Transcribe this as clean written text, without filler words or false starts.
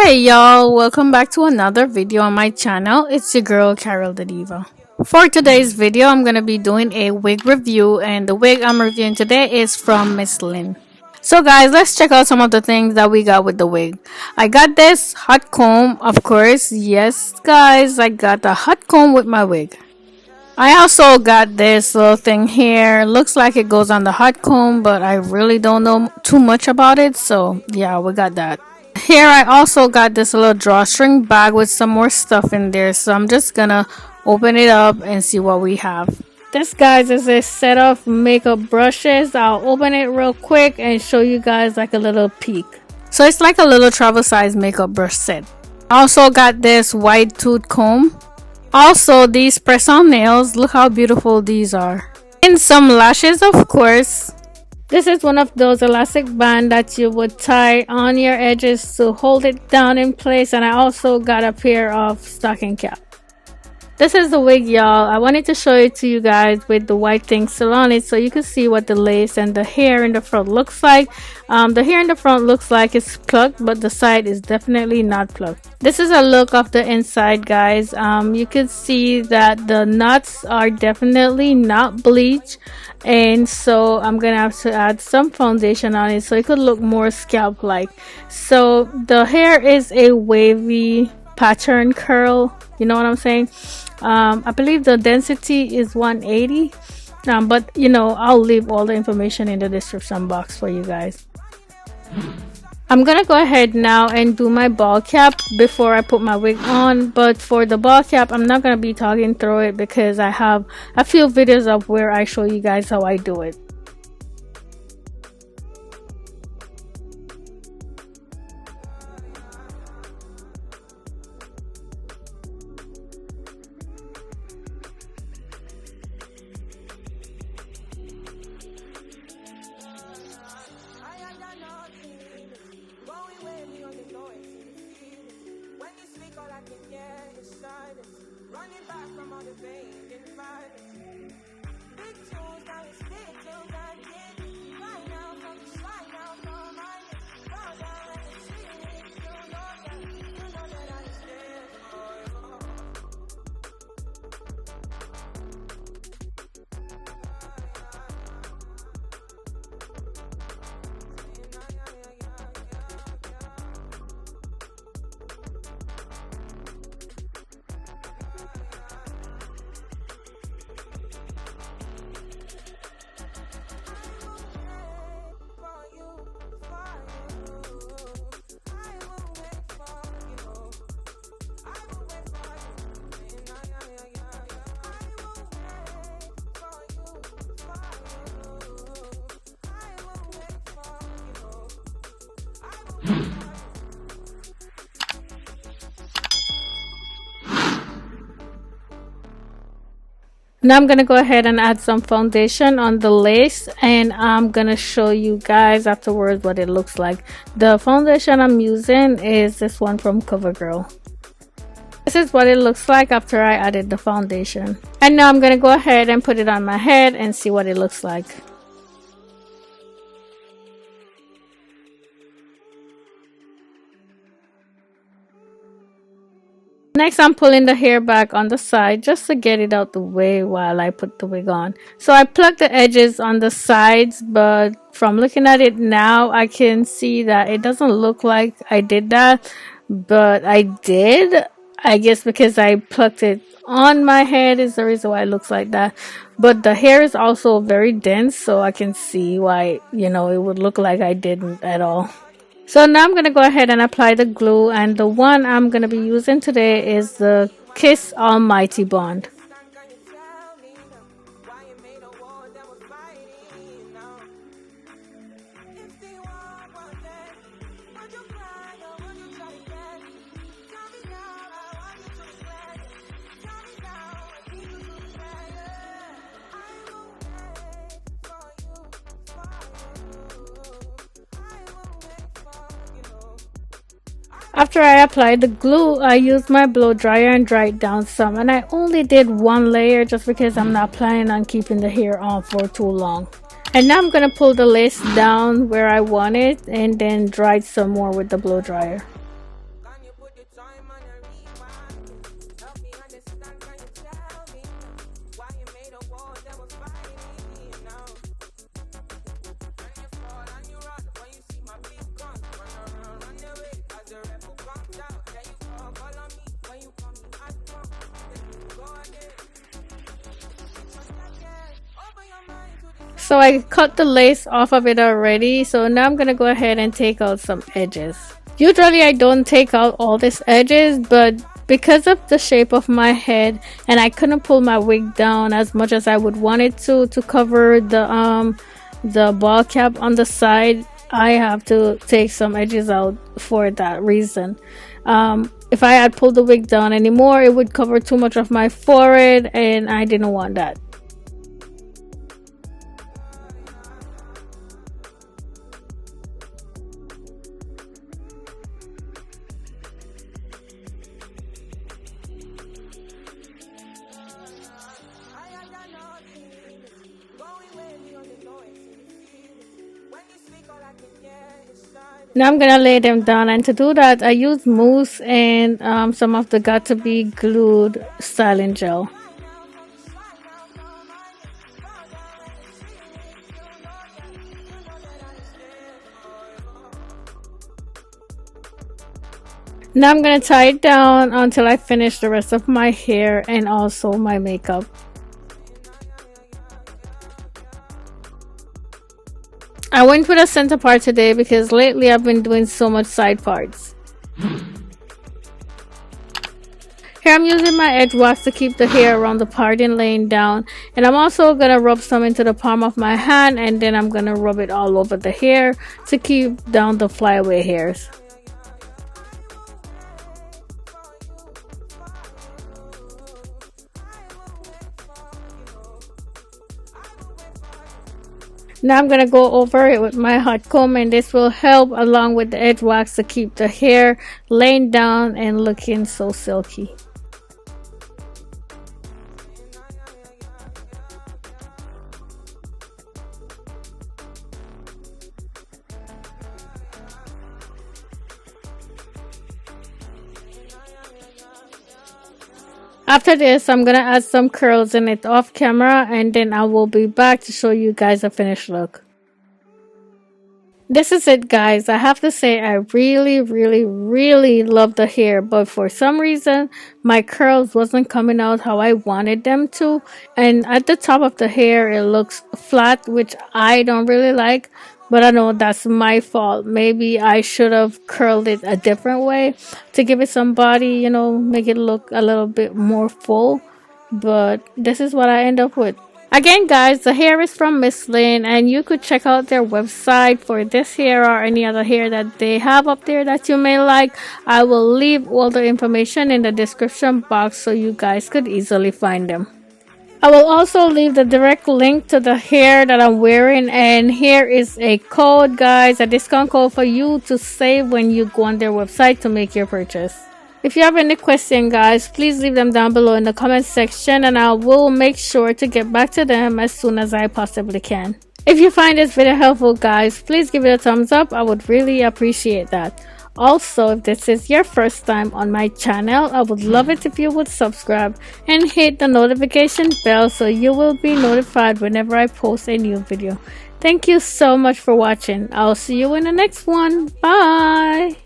Hey y'all, welcome back to another video on my channel. It's your girl Karrill DaDiva. For today's video, I'm going to be doing a wig review, and the wig I'm reviewing today is from Ms Lynn. So guys, let's check out some of the things that we got with the wig. I got this hot comb, of course. Yes guys, I got the hot comb with my wig. I also got this little thing here. Looks like it goes on the hot comb, but I really don't know too much about it. So yeah, we got that. Here I also got this little drawstring bag with some more stuff in there. So I'm just gonna open it up and see what we have. This guys is a set of makeup brushes. I'll open it real quick and show you guys like a little peek. So it's like a little travel size makeup brush set. I also got this white tooth comb. Also, these press-on nails, look how beautiful these are. And some lashes, of course. This is one of those elastic bands that you would tie on your edges to hold it down in place. And I also got a pair of stocking cap. This is the wig, y'all. I wanted to show it to you guys with the white thing still on it so you can see what the lace and the hair in the front looks like. The hair in the front looks like it's plucked, but the side is definitely not plucked. This is a look of the inside, guys. You can see that the knots are definitely not bleached, and so I'm gonna have to add some foundation on it so it could look more scalp like. So the hair is a wavy pattern curl, you know what I'm saying. I believe the density is 180, but you know, I'll leave all the information in the description box for you guys. I'm gonna go ahead now and do my ball cap before I put my wig on, but for the ball cap I'm not gonna be talking through it because I have a few videos of where I show you guys how I do it. Now I'm gonna go ahead and add some foundation on the lace, and I'm gonna show you guys afterwards what it looks like. The foundation I'm using is this one from CoverGirl. This is what it looks like after I added the foundation. And now I'm gonna go ahead and put it on my head and see what it looks like. Next, I'm pulling the hair back on the side just to get it out the way while I put the wig on. So I plucked the edges on the sides, but from looking at it now, I can see that it doesn't look like I did that, but I did. I guess because I plucked it on my head is the reason why it looks like that. But the hair is also very dense, so I can see why, you know, it would look like I didn't at all. So now I'm going to go ahead and apply the glue, and the one I'm going to be using today is the Kiss Almighty Bond. After I applied the glue, I used my blow dryer and dried down some, and I only did one layer just because I'm not planning on keeping the hair on for too long. And now I'm going to pull the lace down where I want it and then dry some more with the blow dryer. So I cut the lace off of it already. So now I'm gonna go ahead and take out some edges. Usually I don't take out all these edges, but because of the shape of my head and I couldn't pull my wig down as much as I would want it to cover the ball cap on the side, I have to take some edges out for that reason. If I had pulled the wig down anymore, it would cover too much of my forehead and I didn't want that. Now I'm gonna lay them down, and to do that I use mousse and some of the got to be glued styling gel. Now I'm gonna tie it down until I finish the rest of my hair and also my makeup. I went with a center part today because lately I've been doing so much side parts. Here I'm using my edge wax to keep the hair around the parting laying down, and I'm also gonna rub some into the palm of my hand, and then I'm gonna rub it all over the hair to keep down the flyaway hairs. Now I'm gonna go over it with my hot comb, and this will help along with the edge wax to keep the hair laying down and looking so silky. After this, I'm gonna add some curls in it off camera, and then I will be back to show you guys a finished look. This is it, guys. I have to say I really love the hair, but for some reason my curls wasn't coming out how I wanted them to, and at the top of the hair it looks flat, which I don't really like, but I know that's my fault. Maybe I should have curled it a different way to give it some body, you know, make it look a little bit more full, but this is what I end up with. Again, guys, the hair is from Ms Lynn, and you could check out their website for this hair or any other hair that they have up there that you may like. I will leave all the information in the description box so you guys could easily find them. I will also leave the direct link to the hair that I'm wearing, and here is a code, guys, a discount code for you to save when you go on their website to make your purchase. If you have any questions, guys, please leave them down below in the comment section, and I will make sure to get back to them as soon as I possibly can. If you find this video helpful, guys, please give it a thumbs up. I would really appreciate that. Also, if this is your first time on my channel, I would love it if you would subscribe and hit the notification bell so you will be notified whenever I post a new video. Thank you so much for watching. I'll see you in the next one. Bye!